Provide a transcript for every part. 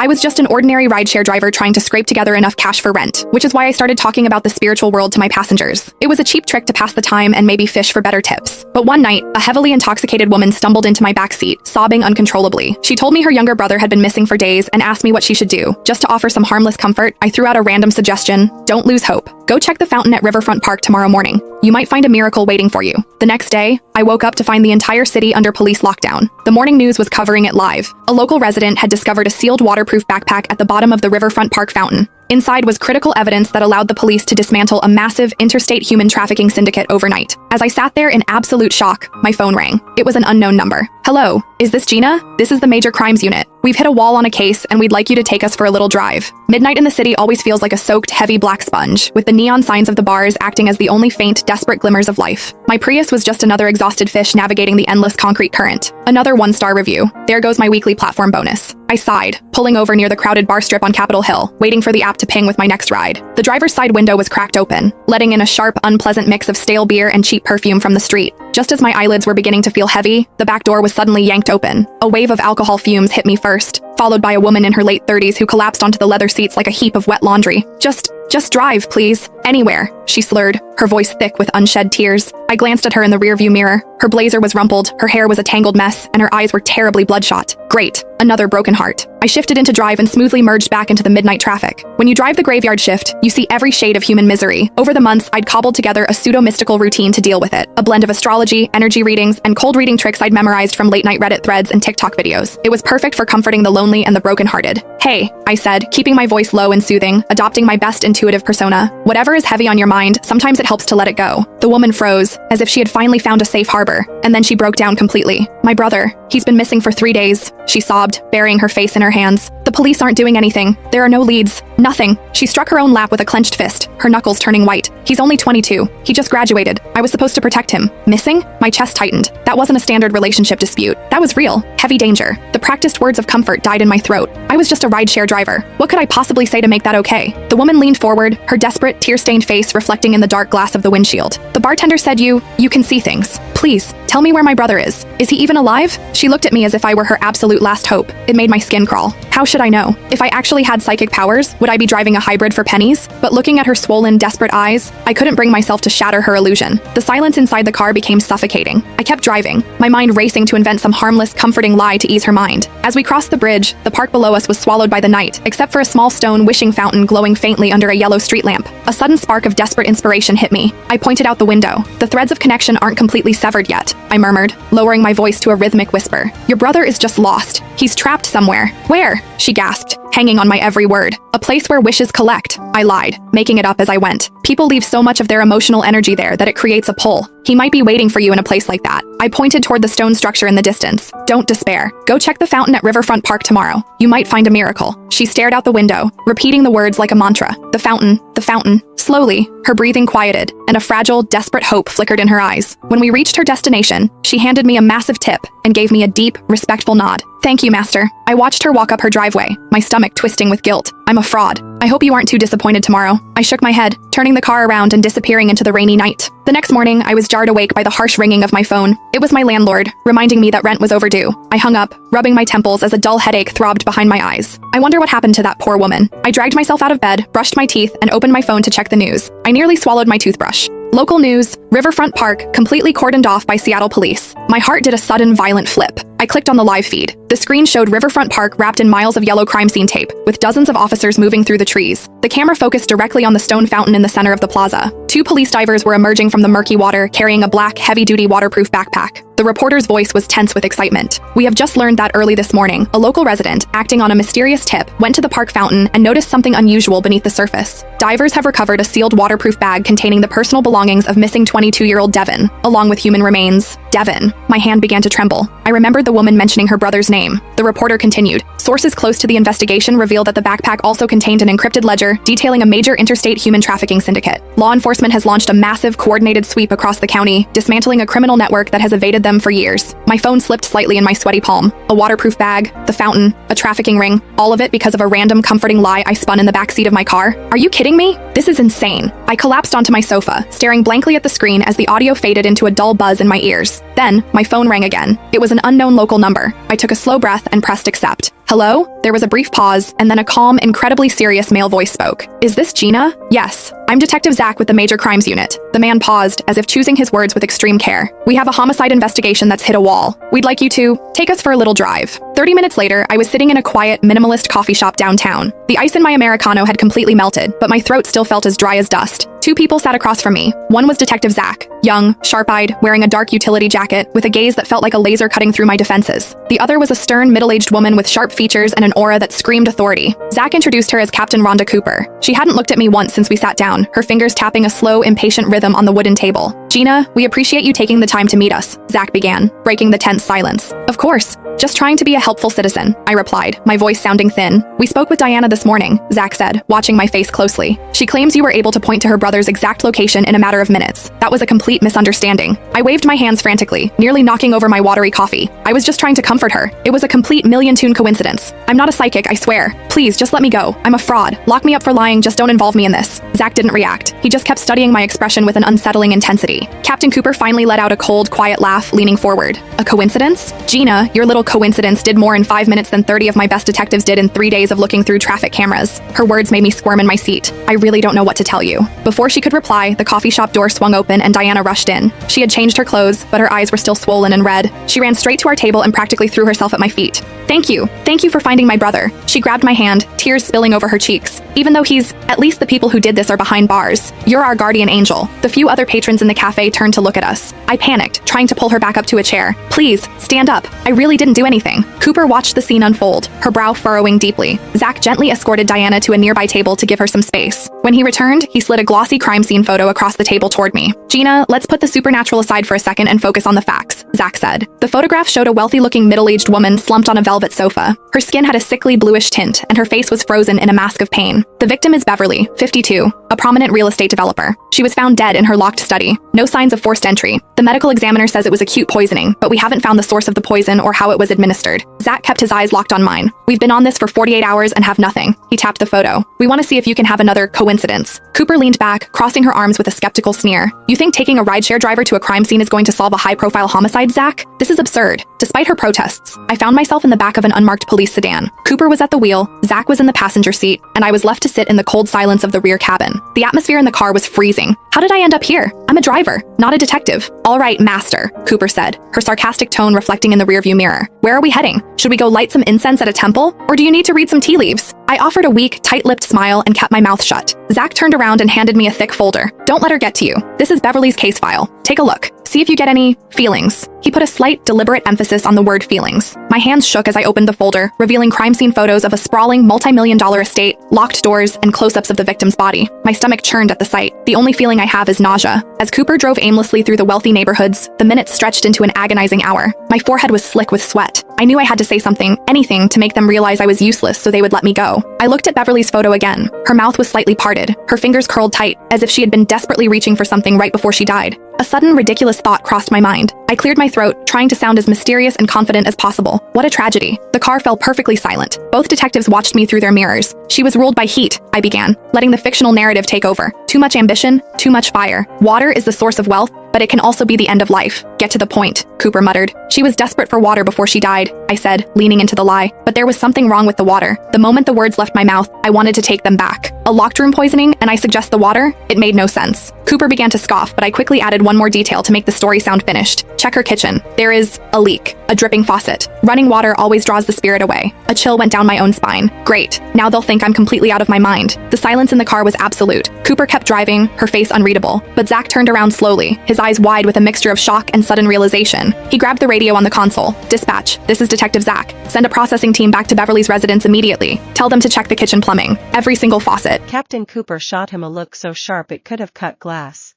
I was just an ordinary rideshare driver trying to scrape together enough cash for rent, which is why I started talking about the spiritual world to my passengers. It was a cheap trick to pass the time and maybe fish for better tips. But one night, a heavily intoxicated woman stumbled into my backseat, sobbing uncontrollably. She told me her younger brother had been missing for days and asked me what she should do. Just to offer some harmless comfort, I threw out a random suggestion: don't lose hope. Go check the fountain at Riverfront Park tomorrow morning. You might find a miracle waiting for you. The next day, I woke up to find the entire city under police lockdown. The morning news was covering it live. A local resident had discovered a sealed waterproof backpack at the bottom of the Riverfront Park fountain. Inside was critical evidence that allowed the police to dismantle a massive interstate human trafficking syndicate overnight. As I sat there in absolute shock, my phone rang. It was an unknown number. Hello, is this Gina? This is the Major Crimes Unit. We've hit a wall on a case and we'd like you to take us for a little drive. Midnight in the city always feels like a soaked, heavy black sponge, with the neon signs of the bars acting as the only faint, desperate glimmers of life. My Prius was just another exhausted fish navigating the endless concrete current. Another 1-star review. There goes my weekly platform bonus. I sighed, pulling over near the crowded bar strip on Capitol Hill, waiting for the app to ping with my next ride. The driver's side window was cracked open, letting in a sharp, unpleasant mix of stale beer and cheap perfume from the street. Just as my eyelids were beginning to feel heavy, the back door was suddenly yanked open. A wave of alcohol fumes hit me first, followed by a woman in her late 30s who collapsed onto the leather seats like a heap of wet laundry. Just drive, please. Anywhere, she slurred, her voice thick with unshed tears. I glanced at her in the rearview mirror. Her blazer was rumpled, her hair was a tangled mess, and her eyes were terribly bloodshot. Great. Another broken heart. I shifted into drive and smoothly merged back into the midnight traffic. When you drive the graveyard shift, you see every shade of human misery. Over the months, I'd cobbled together a pseudo-mystical routine to deal with it. A blend of astrology, energy readings, and cold reading tricks I'd memorized from late-night Reddit threads and TikTok videos. It was perfect for comforting the lonely and the brokenhearted. Hey, I said, keeping my voice low and soothing, adopting my best intuitive persona. Whatever is heavy on your mind, sometimes it helps to let it go. The woman froze, as if she had finally found a safe harbor, and then she broke down completely. My brother, he's been missing for 3 days, she sobbed, burying her face in her hands. The police aren't doing anything. There are no leads. Nothing. She struck her own lap with a clenched fist, her knuckles turning white. He's only 22. He just graduated. I was supposed to protect him. Missing? My chest tightened. That wasn't a standard relationship dispute. That was real. Heavy danger. The practiced words of comfort died in my throat. I was just a rideshare driver. What could I possibly say to make that okay? The woman leaned forward, her desperate, tear-stained face reflecting in the dark glass of the windshield. The bartender said you can see things. Please, tell me where my brother is. Is he even alive? She looked at me as if I were her absolute last hope. It made my skin crawl. How should I know? If I actually had psychic powers, would I be driving a hybrid for pennies? But looking at her swollen, desperate eyes, I couldn't bring myself to shatter her illusion. The silence inside the car became suffocating. I kept driving, my mind racing to invent some harmless, comforting lie to ease her mind. As we crossed the bridge, the park below us was swallowed by the night, except for a small stone wishing fountain glowing faintly under a yellow street lamp. A sudden spark of desperate inspiration hit me. I pointed out the window. The threads of connection aren't completely severed yet, I murmured, lowering my voice to a rhythmic whisper. Your brother is just lost. He's trapped somewhere. Where? She gasped, hanging on my every word. A place where wishes collect. I lied, making it up as I went. People leave so much of their emotional energy there that it creates a pull. He might be waiting for you in a place like that. I pointed toward the stone structure in the distance. Don't despair. Go check the fountain at Riverfront Park tomorrow. You might find a miracle. She stared out the window, repeating the words like a mantra. The fountain, the fountain. Slowly, her breathing quieted, and a fragile, desperate hope flickered in her eyes. When we reached her destination, she handed me a massive tip and gave me a deep, respectful nod. Thank you, master. I watched her walk up her driveway, my stomach twisting with guilt. I'm a fraud. I hope you aren't too disappointed tomorrow. I shook my head, turning the car around and disappearing into the rainy night. The next morning, I was jarred awake by the harsh ringing of my phone. It was my landlord, reminding me that rent was overdue. I hung up, rubbing my temples as a dull headache throbbed behind my eyes. I wonder what happened to that poor woman. I dragged myself out of bed, brushed my teeth, and opened my phone to check the news. I nearly swallowed my toothbrush. Local news, Riverfront Park, completely cordoned off by Seattle police. My heart did a sudden, violent flip. I clicked on the live feed. The screen showed Riverfront Park wrapped in miles of yellow crime scene tape, with dozens of officers moving through the trees. The camera focused directly on the stone fountain in the center of the plaza. 2 police divers were emerging from the murky water, carrying a black, heavy-duty waterproof backpack. The reporter's voice was tense with excitement. We have just learned that early this morning, a local resident, acting on a mysterious tip, went to the park fountain and noticed something unusual beneath the surface. Divers have recovered a sealed waterproof bag containing the personal belongings of missing 22-year-old Devin, along with human remains. Devin. My hand began to tremble. I remembered the woman mentioning her brother's name. The reporter continued. Sources close to the investigation reveal that the backpack also contained an encrypted ledger detailing a major interstate human trafficking syndicate. Law enforcement has launched a massive, coordinated sweep across the county, dismantling a criminal network that has evaded them for years. My phone slipped slightly in my sweaty palm. A waterproof bag, the fountain, a trafficking ring, all of it because of a random comforting lie I spun in the backseat of my car. Are you kidding me? This is insane. I collapsed onto my sofa, staring blankly at the screen as the audio faded into a dull buzz in my ears. Then, my phone rang again. It was an unknown local number. I took a slow breath and pressed accept. Hello? There was a brief pause, and then a calm, incredibly serious male voice spoke. Is this Gina? Yes. I'm Detective Zach with the Major Crimes Unit. The man paused, as if choosing his words with extreme care. We have a homicide investigation that's hit a wall. We'd like you to take us for a little drive. 30 minutes later, I was sitting in a quiet, minimalist coffee shop downtown. The ice in my Americano had completely melted, but my throat still felt as dry as dust. Two people sat across from me. One was Detective Zach, young, sharp-eyed, wearing a dark utility jacket, with a gaze that felt like a laser cutting through my defenses. The other was a stern, middle-aged woman with sharp features and an aura that screamed authority. Zach introduced her as Captain Rhonda Cooper. She hadn't looked at me once since we sat down, her fingers tapping a slow, impatient rhythm on the wooden table. Gina, we appreciate you taking the time to meet us, Zach began, breaking the tense silence. Of course. Just trying to be a helpful citizen, I replied, my voice sounding thin. We spoke with Diana this morning, Zach said, watching my face closely. She claims you were able to point to her brother's exact location in a matter of minutes. That was a complete misunderstanding. I waved my hands frantically, nearly knocking over my watery coffee. I was just trying to comfort her. It was a complete million-tune coincidence. I'm not a psychic, I swear. Please, just let me go. I'm a fraud. Lock me up for lying, just don't involve me in this. Zach didn't react. He just kept studying my expression with an unsettling intensity. Captain Cooper finally let out a cold, quiet laugh, leaning forward. A coincidence? Gina, your little coincidence did more in 5 minutes than 30 of my best detectives did in 3 days of looking through traffic cameras. Her words made me squirm in my seat. I really don't know what to tell you. Before she could reply, the coffee shop door swung open and Diana rushed in. She had changed her clothes, but her eyes were still swollen and red. She ran straight to our table and practically threw herself at my feet. Thank you. Thank you for finding my brother. She grabbed my hand, tears spilling over her cheeks. Even though at least the people who did this are behind bars. You're our guardian angel. The few other patrons in the cafe turned to look at us. I panicked, trying to pull her back up to a chair. Please, stand up. I really didn't do anything. Cooper watched the scene unfold, her brow furrowing deeply. Zach gently escorted Diana to a nearby table to give her some space. When he returned, he slid a glossy crime scene photo across the table toward me. Gina, let's put the supernatural aside for a second and focus on the facts, Zach said. The photograph showed a wealthy-looking middle-aged woman slumped on a velvet sofa. Her skin had a sickly bluish tint, and her face was frozen in a mask of pain. The victim is Beverly, 52, a prominent real estate developer. She was found dead in her locked study. No signs of forced entry. The medical examiner says it was acute poisoning, but we haven't found the source of the poison or how it was administered. Zach kept his eyes locked on mine. We've been on this for 48 hours and have nothing. He tapped the photo. We want to see if you can have another coincidence. Cooper leaned back, crossing her arms with a skeptical sneer. You think taking a rideshare driver to a crime scene is going to solve a high-profile homicide, Zach? This is absurd. Despite her protests, I found myself in the back of an unmarked police sedan. Cooper was at the wheel, Zach was in the passenger seat, and I was left to sit in the cold silence of the rear cabin. The atmosphere in the car was freezing. How did I end up here? I'm a driver, not a detective. All right, master, Cooper said, her sarcastic tone reflecting in the rearview mirror. Where are we heading? Should we go light some incense at a temple? Or do you need to read some tea leaves? I offered a weak, tight-lipped smile and kept my mouth shut. Zach turned around and handed me a thick folder. Don't let her get to you. This is Beverly's case file. Take a look. See if you get any feelings. He put a slight, deliberate emphasis on the word feelings. My hands shook as I opened the folder, revealing crime scene photos of a sprawling, multi-million-dollar estate, locked doors, and close-ups of the victim's body. My stomach churned at the sight. The only feeling I have is nausea. As Cooper drove aimlessly through the wealthy neighborhoods, the minutes stretched into an agonizing hour. My forehead was slick with sweat. I knew I had to say something, anything, to make them realize I was useless so they would let me go. I looked at Beverly's photo again. Her mouth was slightly parted, her fingers curled tight, as if she had been desperately reaching for something right before she died. A sudden, ridiculous thought crossed my mind. I cleared my throat, trying to sound as mysterious and confident as possible. What a tragedy. The car fell perfectly silent. Both detectives watched me through their mirrors. She was ruled by heat, I began, letting the fictional narrative take over. Too much ambition, too much fire. Water is the source of wealth, but it can also be the end of life. Get to the point, Cooper muttered. She was desperate for water before she died, I said, leaning into the lie. But there was something wrong with the water. The moment the words left my mouth, I wanted to take them back. A locked room poisoning, and I suggest the water? It made no sense. Cooper began to scoff, but I quickly added one more detail to make the story sound finished. Check her kitchen. There is a leak, a dripping faucet. Running water always draws the spirit away. A chill went down my own spine. Great. Now they'll think I'm completely out of my mind. The silence in the car was absolute. Cooper kept driving, her face unreadable. But Zach turned around slowly, his eyes wide with a mixture of shock and sudden realization. He grabbed the radio on the console. Dispatch, this is Detective Zach. Send a processing team back to Beverly's residence immediately. Tell them to check the kitchen plumbing. Every single faucet. Captain Cooper shot him a look so sharp it could have cut glass.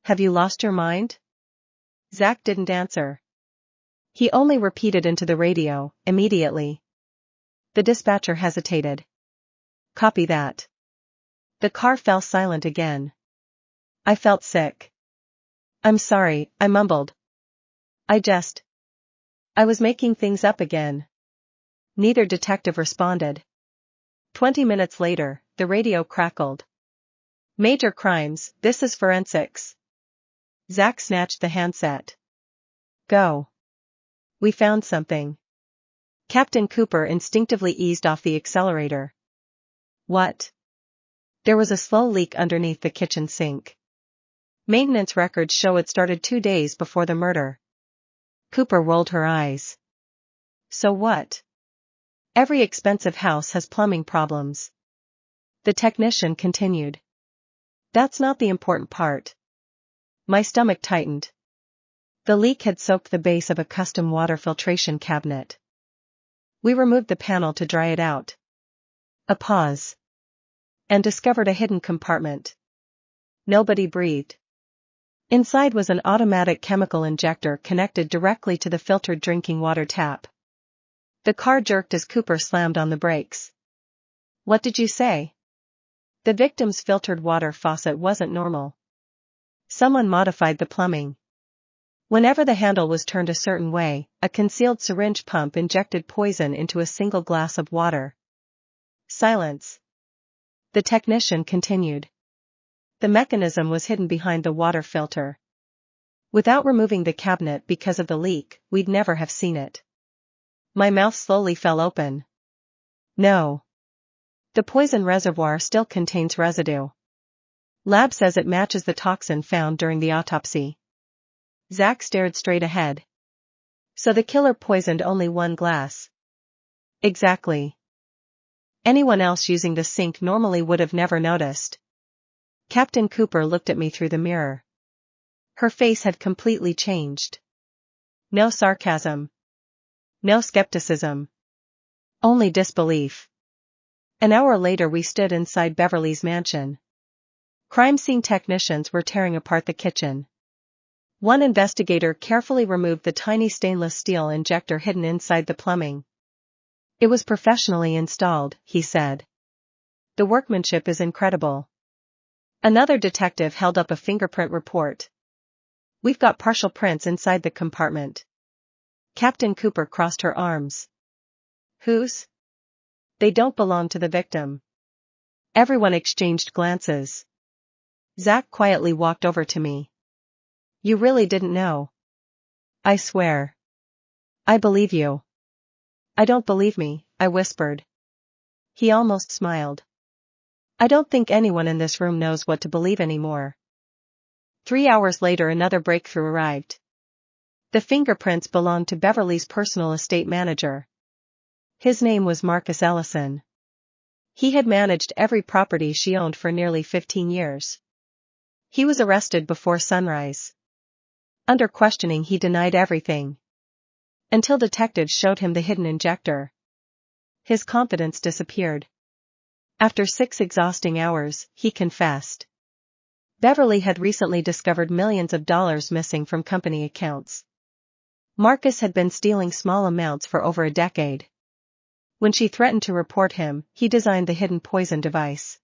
Have you lost your mind? Zach didn't answer. He only repeated into the radio, immediately. The dispatcher hesitated. Copy that. The car fell silent again. I felt sick. I'm sorry, I mumbled. I was making things up again. Neither detective responded. 20 minutes later, the radio crackled. Major crimes, this is forensics. Zach snatched the handset. Go. We found something. Captain Cooper instinctively eased off the accelerator. What? There was a slow leak underneath the kitchen sink. Maintenance records show it started 2 days before the murder. Cooper rolled her eyes. So what? Every expensive house has plumbing problems. The technician continued. That's not the important part. My stomach tightened. The leak had soaked the base of a custom water filtration cabinet. We removed the panel to dry it out. A pause. And discovered a hidden compartment. Nobody breathed. Inside was an automatic chemical injector connected directly to the filtered drinking water tap. The car jerked as Cooper slammed on the brakes. What did you say? The victim's filtered water faucet wasn't normal. Someone modified the plumbing. Whenever the handle was turned a certain way, a concealed syringe pump injected poison into a single glass of water. Silence. The technician continued. The mechanism was hidden behind the water filter. Without removing the cabinet because of the leak, we'd never have seen it. My mouth slowly fell open. No. The poison reservoir still contains residue. Lab says it matches the toxin found during the autopsy. Zack stared straight ahead. So the killer poisoned only one glass. Exactly. Anyone else using the sink normally would have never noticed. Captain Cooper looked at me through the mirror. Her face had completely changed. No sarcasm. No skepticism. Only disbelief. An hour later we stood inside Beverly's mansion. Crime scene technicians were tearing apart the kitchen. One investigator carefully removed the tiny stainless steel injector hidden inside the plumbing. It was professionally installed, he said. The workmanship is incredible. Another detective held up a fingerprint report. We've got partial prints inside the compartment. Captain Cooper crossed her arms. Whose? They don't belong to the victim. Everyone exchanged glances. Zack quietly walked over to me. You really didn't know? I swear. I believe you. I don't believe me, I whispered. He almost smiled. I don't think anyone in this room knows what to believe anymore. 3 hours later another breakthrough arrived. The fingerprints belonged to Beverly's personal estate manager. His name was Marcus Ellison. He had managed every property she owned for nearly 15 years. He was arrested before sunrise. Under questioning he denied everything. Until detectives showed him the hidden injector. His confidence disappeared. After 6 exhausting hours, he confessed. Beverly had recently discovered millions of dollars missing from company accounts. Marcus had been stealing small amounts for over a decade. When she threatened to report him, he designed the hidden poison device.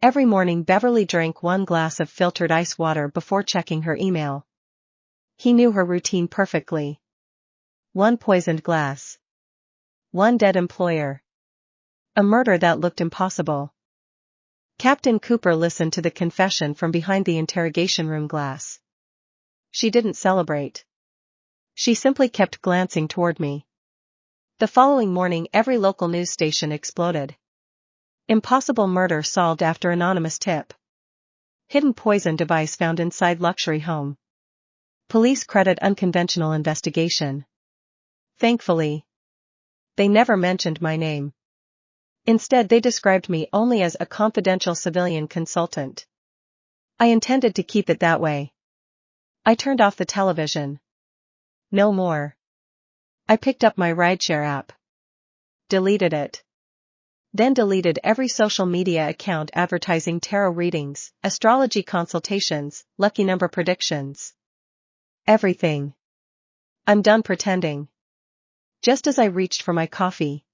Every morning Beverly drank 1 glass of filtered ice water before checking her email. He knew her routine perfectly. 1 poisoned glass. 1 dead employer. A murder that looked impossible. Captain Cooper listened to the confession from behind the interrogation room glass. She didn't celebrate. She simply kept glancing toward me. The following morning every local news station exploded. Impossible murder solved after anonymous tip. Hidden poison device found inside luxury home. Police credit unconventional investigation. Thankfully, they never mentioned my name. Instead they described me only as a confidential civilian consultant. I intended to keep it that way. I turned off the television. No more. I picked up my rideshare app. Deleted it. Then deleted every social media account advertising tarot readings, astrology consultations, lucky number predictions. Everything. I'm done pretending. Just as I reached for my coffee,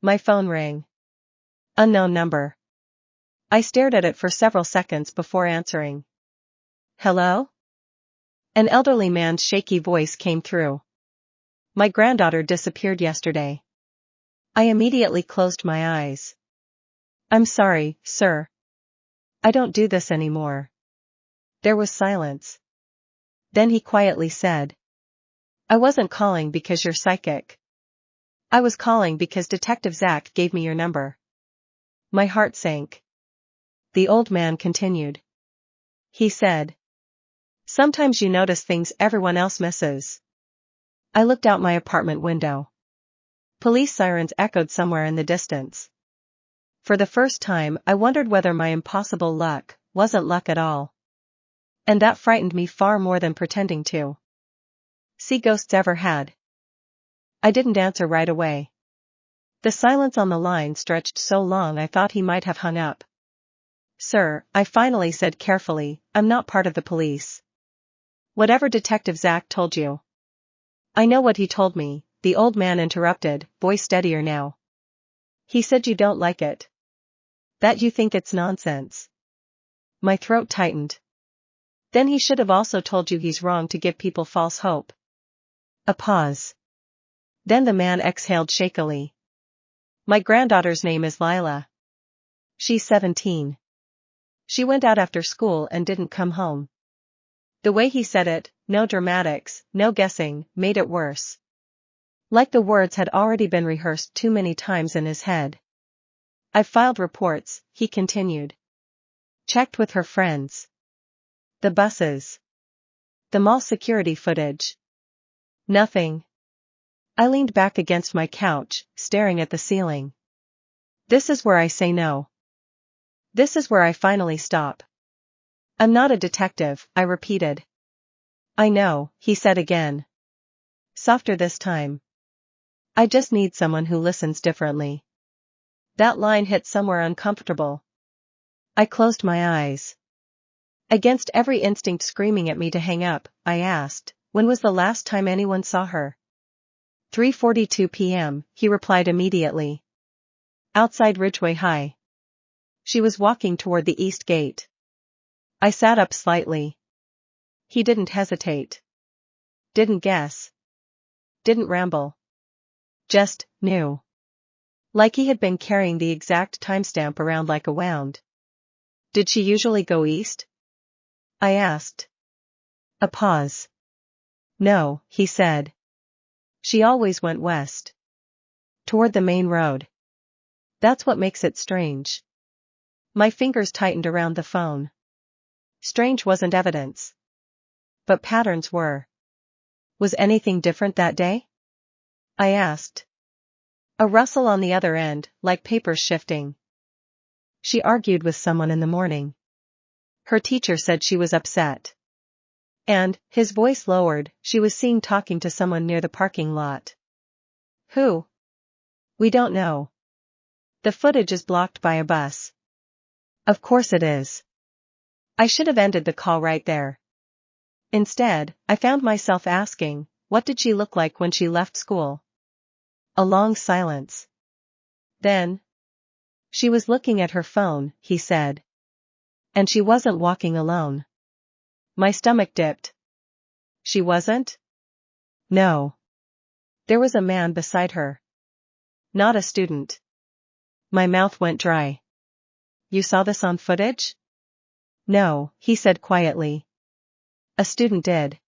my phone rang. Unknown number. I stared at it for several seconds before answering. Hello? An elderly man's shaky voice came through. My granddaughter disappeared yesterday. I immediately closed my eyes. I'm sorry, sir. I don't do this anymore. There was silence. Then he quietly said. I wasn't calling because you're psychic. I was calling because Detective Zach gave me your number. My heart sank. The old man continued. He said, sometimes you notice things everyone else misses. I looked out my apartment window. Police sirens echoed somewhere in the distance. For the first time, I wondered whether my impossible luck wasn't luck at all. And that frightened me far more than pretending to see ghosts ever had. I didn't answer right away. The silence on the line stretched so long I thought he might have hung up. Sir, I finally said carefully, I'm not part of the police. Whatever Detective Zach told you. I know what he told me, the old man interrupted, voice steadier now. He said you don't like it. That you think it's nonsense. My throat tightened. Then he should have also told you he's wrong to give people false hope. A pause. Then the man exhaled shakily. My granddaughter's name is Lila. She's 17. She went out after school and didn't come home. The way he said it, no dramatics, no guessing, made it worse. Like the words had already been rehearsed too many times in his head. I've filed reports, he continued. Checked with her friends. The buses. The mall security footage. Nothing. I leaned back against my couch, staring at the ceiling. This is where I say no. This is where I finally stop. I'm not a detective, I repeated. I know, he said again. Softer this time. I just need someone who listens differently. That line hit somewhere uncomfortable. I closed my eyes. Against every instinct screaming at me to hang up, I asked, when was the last time anyone saw her? 3:42 p.m., he replied immediately. Outside Ridgeway High. She was walking toward the east gate. I sat up slightly. He didn't hesitate. Didn't guess. Didn't ramble. Just knew. Like he had been carrying the exact timestamp around like a wound. Did she usually go east? I asked. A pause. No, he said. She always went west. Toward the main road. That's what makes it strange. My fingers tightened around the phone. Strange wasn't evidence. But patterns were. Was anything different that day? I asked. A rustle on the other end, like papers shifting. She argued with someone in the morning. Her teacher said she was upset. And, his voice lowered, she was seen talking to someone near the parking lot. Who? We don't know. The footage is blocked by a bus. Of course it is. I should have ended the call right there. Instead, I found myself asking, what did she look like when she left school? A long silence. Then, she was looking at her phone, he said. And she wasn't walking alone. My stomach dipped. She wasn't? No. There was a man beside her. Not a student. My mouth went dry. You saw this on footage? No, he said quietly. A student did.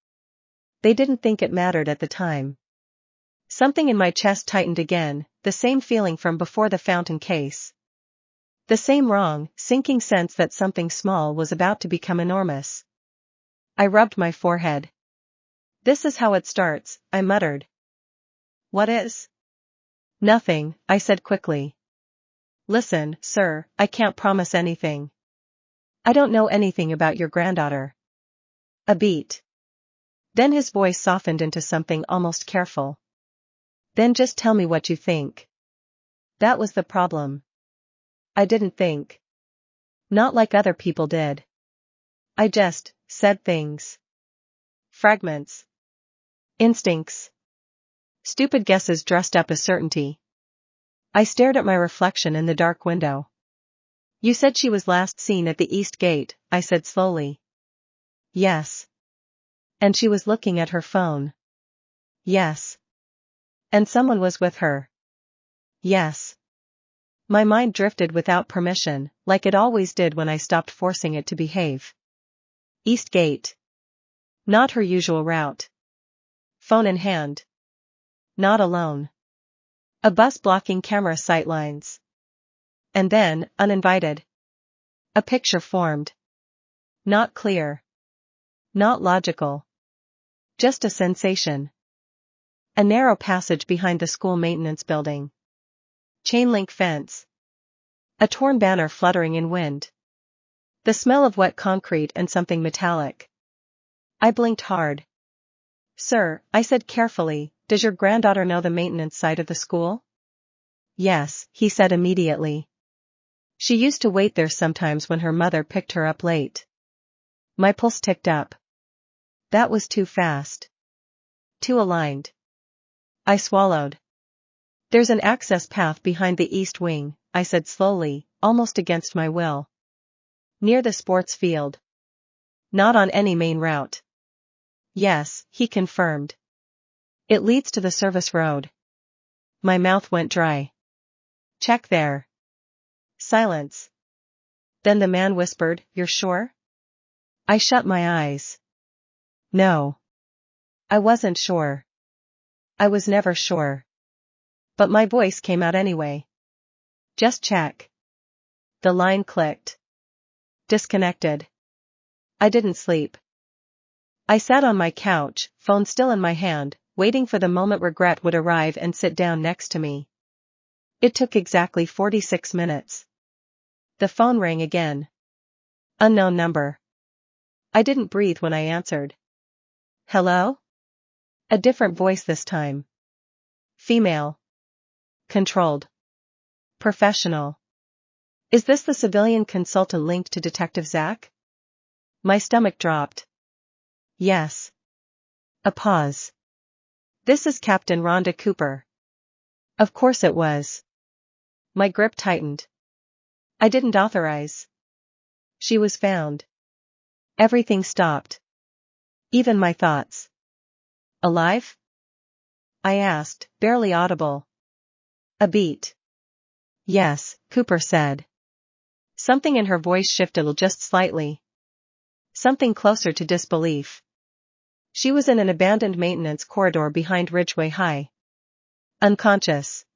They didn't think it mattered at the time. Something in my chest tightened again, the same feeling from before the fountain case. The same wrong, sinking sense that something small was about to become enormous. I rubbed my forehead. This is how it starts, I muttered. What is? Nothing, I said quickly. Listen, sir, I can't promise anything. I don't know anything about your granddaughter. A beat. Then his voice softened into something almost careful. Then just tell me what you think. That was the problem. I didn't think. Not like other people did. I just said things. Fragments. Instincts. Stupid guesses dressed up as certainty. I stared at my reflection in the dark window. You said she was last seen at the east gate, I said slowly. Yes. And she was looking at her phone. Yes. And someone was with her. Yes. My mind drifted without permission, like it always did when I stopped forcing it to behave. East gate. Not her usual route. Phone in hand. Not alone. A bus blocking camera sightlines. And then, uninvited. A picture formed. Not clear. Not logical. Just a sensation. A narrow passage behind the school maintenance building. Chain link fence. A torn banner fluttering in wind. The smell of wet concrete and something metallic. I blinked hard. "Sir," I said carefully, "does your granddaughter know the maintenance side of the school?" "Yes," he said immediately. "She used to wait there sometimes when her mother picked her up late." My pulse ticked up. That was too fast. Too aligned. I swallowed. "There's an access path behind the east wing," I said slowly, almost against my will. "Near the sports field. Not on any main route." "Yes," he confirmed. "It leads to the service road." My mouth went dry. "Check there." Silence. Then the man whispered, "You're sure?" I shut my eyes. No. I wasn't sure. I was never sure. But my voice came out anyway. "Just check." The line clicked. Disconnected. I didn't sleep. I sat on my couch, phone still in my hand, waiting for the moment regret would arrive and sit down next to me. It took exactly 46 minutes. The phone rang again. Unknown number. I didn't breathe when I answered. "Hello?" A different voice this time. Female. Controlled. Professional. "Is this the civilian consultant linked to Detective Zach?" My stomach dropped. "Yes." A pause. "This is Captain Rhonda Cooper." Of course it was. My grip tightened. "I didn't authorize." She was found. Everything stopped. Even my thoughts. "Alive?" I asked, barely audible. "A beat." "Yes," Cooper said. Something in her voice shifted just slightly. Something closer to disbelief. "She was in an abandoned maintenance corridor behind Ridgeway High. Unconscious.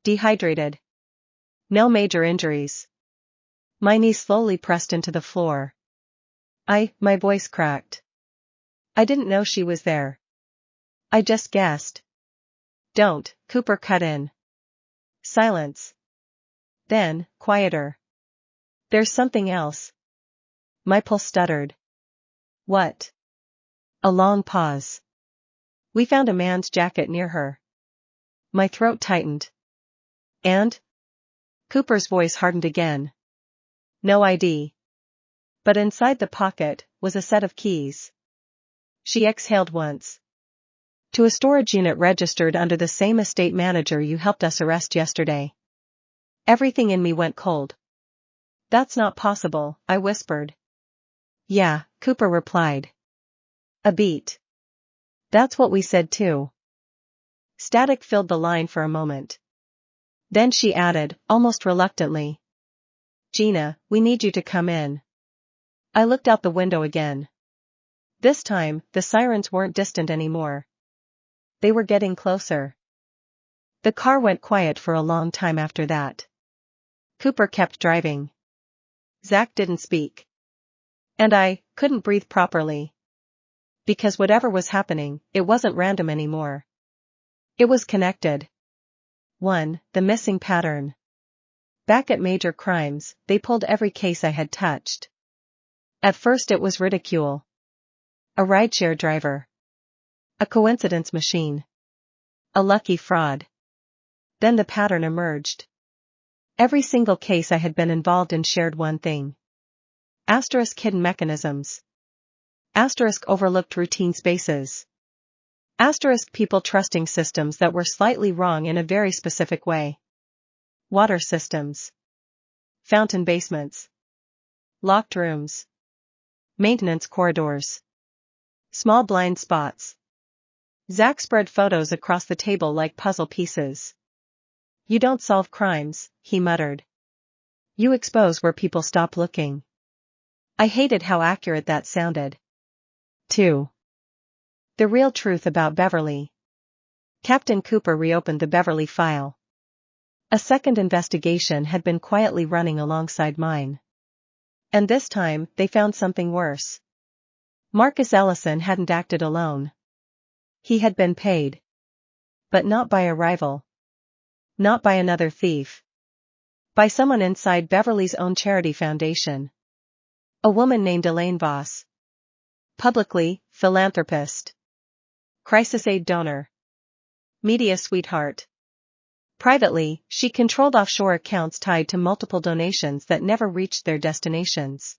Dehydrated. No major injuries." My knee slowly pressed into the floor. My voice cracked. "I didn't know she was there. I just guessed." "Don't," Cooper cut in. Silence. Then, quieter. "There's something else." My pulse stuttered. "What?" A long pause. "We found a man's jacket near her." My throat tightened. "And?" Cooper's voice hardened again. "No ID. But inside the pocket was a set of keys." She exhaled once. "To a storage unit registered under the same estate manager you helped us arrest yesterday." Everything in me went cold. "That's not possible," I whispered. "Yeah," Cooper replied. A beat. "That's what we said too." Static filled the line for a moment. Then she added, almost reluctantly. "Gina, we need you to come in." I looked out the window again. This time, the sirens weren't distant anymore. They were getting closer. The car went quiet for a long time after that. Cooper kept driving. Zach didn't speak. And I couldn't breathe properly. Because whatever was happening, it wasn't random anymore. It was connected. 1. The missing pattern. Back at Major Crimes, they pulled every case I had touched. At first it was ridicule. A rideshare driver. A coincidence machine. A lucky fraud. Then the pattern emerged. Every single case I had been involved in shared one thing. Asterisk hidden mechanisms. Asterisk overlooked routine spaces. Asterisk people trusting systems that were slightly wrong in a very specific way. Water systems. Fountain basements. Locked rooms. Maintenance corridors. Small blind spots. Zach spread photos across the table like puzzle pieces. "You don't solve crimes," he muttered. "You expose where people stop looking." I hated how accurate that sounded. 2. The real truth about Beverly. Captain Cooper reopened the Beverly file. A second investigation had been quietly running alongside mine. And this time, they found something worse. Marcus Ellison hadn't acted alone. He had been paid. But not by a rival. Not by another thief. By someone inside Beverly's own charity foundation. A woman named Elaine Voss. Publicly, philanthropist. Crisis aid donor. Media sweetheart. Privately, she controlled offshore accounts tied to multiple donations that never reached their destinations.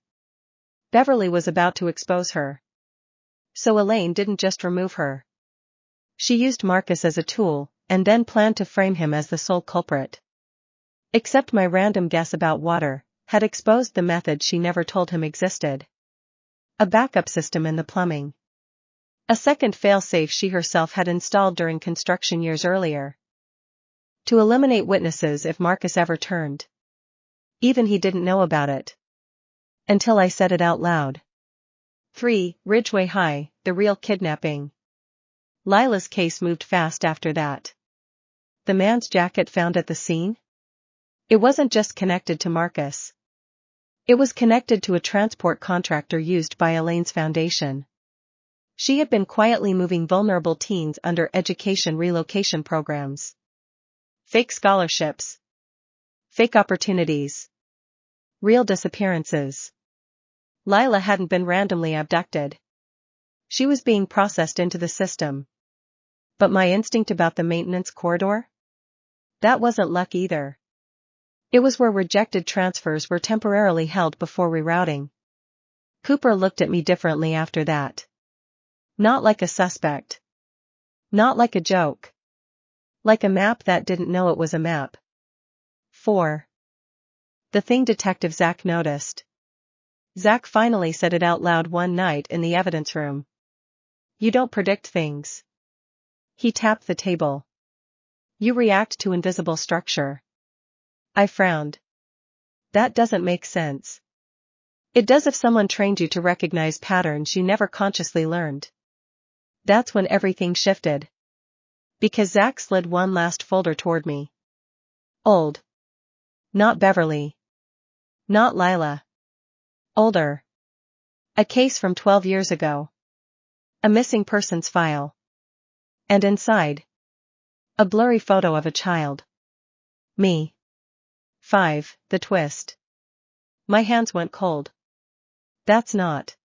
Beverly was about to expose her. So Elaine didn't just remove her. She used Marcus as a tool, and then planned to frame him as the sole culprit. Except my random guess about water had exposed the method she never told him existed. A backup system in the plumbing. A second failsafe she herself had installed during construction years earlier. To eliminate witnesses if Marcus ever turned. Even he didn't know about it. Until I said it out loud. 3. Ridgeway High, the real kidnapping. Lila's case moved fast after that. The man's jacket found at the scene? It wasn't just connected to Marcus. It was connected to a transport contractor used by Elaine's foundation. She had been quietly moving vulnerable teens under education relocation programs. Fake scholarships. Fake opportunities. Real disappearances. Lila hadn't been randomly abducted. She was being processed into the system. But my instinct about the maintenance corridor? That wasn't luck either. It was where rejected transfers were temporarily held before rerouting. Cooper looked at me differently after that. Not like a suspect. Not like a joke. Like a map that didn't know it was a map. 4. The thing Detective Zach noticed. Zach finally said it out loud one night in the evidence room. You don't predict things. He tapped the table. You react to invisible structure. I frowned. That doesn't make sense. It does if someone trained you to recognize patterns you never consciously learned. That's when everything shifted. Because Zach slid one last folder toward me. Old. Not Beverly. Not Lila. Older. A case from 12 years ago. A missing persons file. And inside. A blurry photo of a child. Me. 5. The twist. My hands went cold. That's not.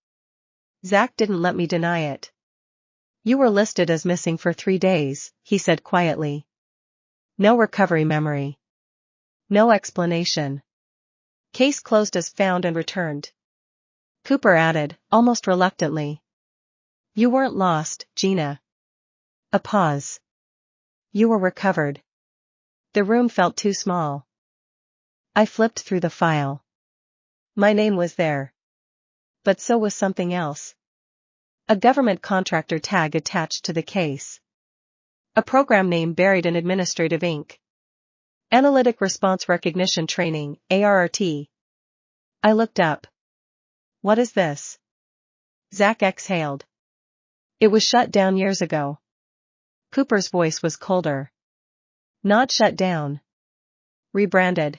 Zach didn't let me deny it. You were listed as missing for 3 days, he said quietly. No recovery memory. No explanation. Case closed as found and returned. Cooper added, almost reluctantly. You weren't lost, Gina. A pause. You were recovered. The room felt too small. I flipped through the file. My name was there. But so was something else. A government contractor tag attached to the case. A program name buried in administrative ink. Analytic Response Recognition Training, ARRT. I looked up. What is this? Zach exhaled. It was shut down years ago. Cooper's voice was colder. Not shut down. Rebranded.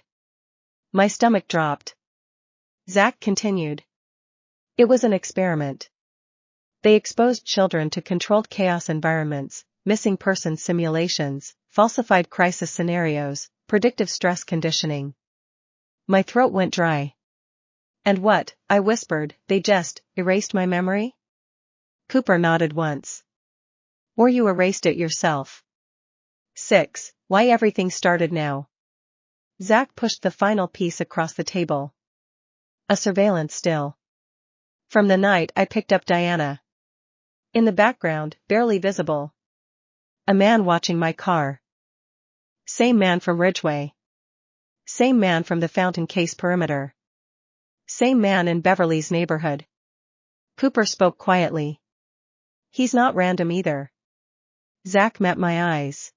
My stomach dropped. Zach continued. It was an experiment. They exposed children to controlled chaos environments, missing persons simulations, falsified crisis scenarios, predictive stress conditioning. My throat went dry. And what, I whispered, they just erased my memory? Cooper nodded once. Or you erased it yourself. 6. Why everything started now. Zach pushed the final piece across the table. A surveillance still. From the night I picked up Diana. In the background, barely visible. A man watching my car. Same man from Ridgeway. Same man from the Fountain Case perimeter. Same man in Beverly's neighborhood. Cooper spoke quietly. He's not random either. Zach met my eyes.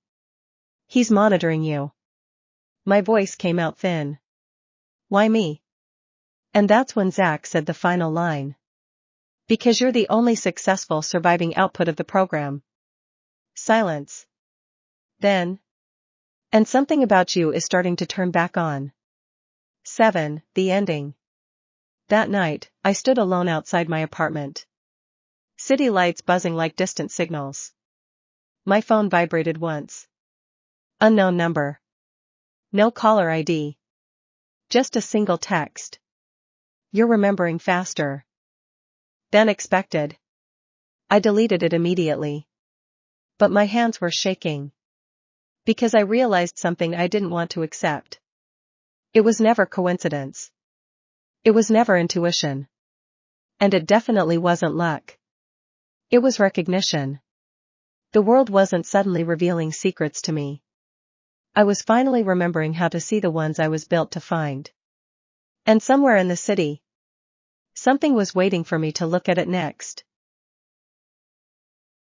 He's monitoring you. My voice came out thin. Why me? And that's when Zach said the final line. Because you're the only successful surviving output of the program. Silence. Then. And something about you is starting to turn back on. 7. The ending. That night, I stood alone outside my apartment. City lights buzzing like distant signals. My phone vibrated once. Unknown number. No caller ID. Just a single text. You're remembering faster than expected. I deleted it immediately. But my hands were shaking. Because I realized something I didn't want to accept. It was never coincidence. It was never intuition. And it definitely wasn't luck. It was recognition. The world wasn't suddenly revealing secrets to me. I was finally remembering how to see the ones I was built to find. And somewhere in the city, something was waiting for me to look at it next.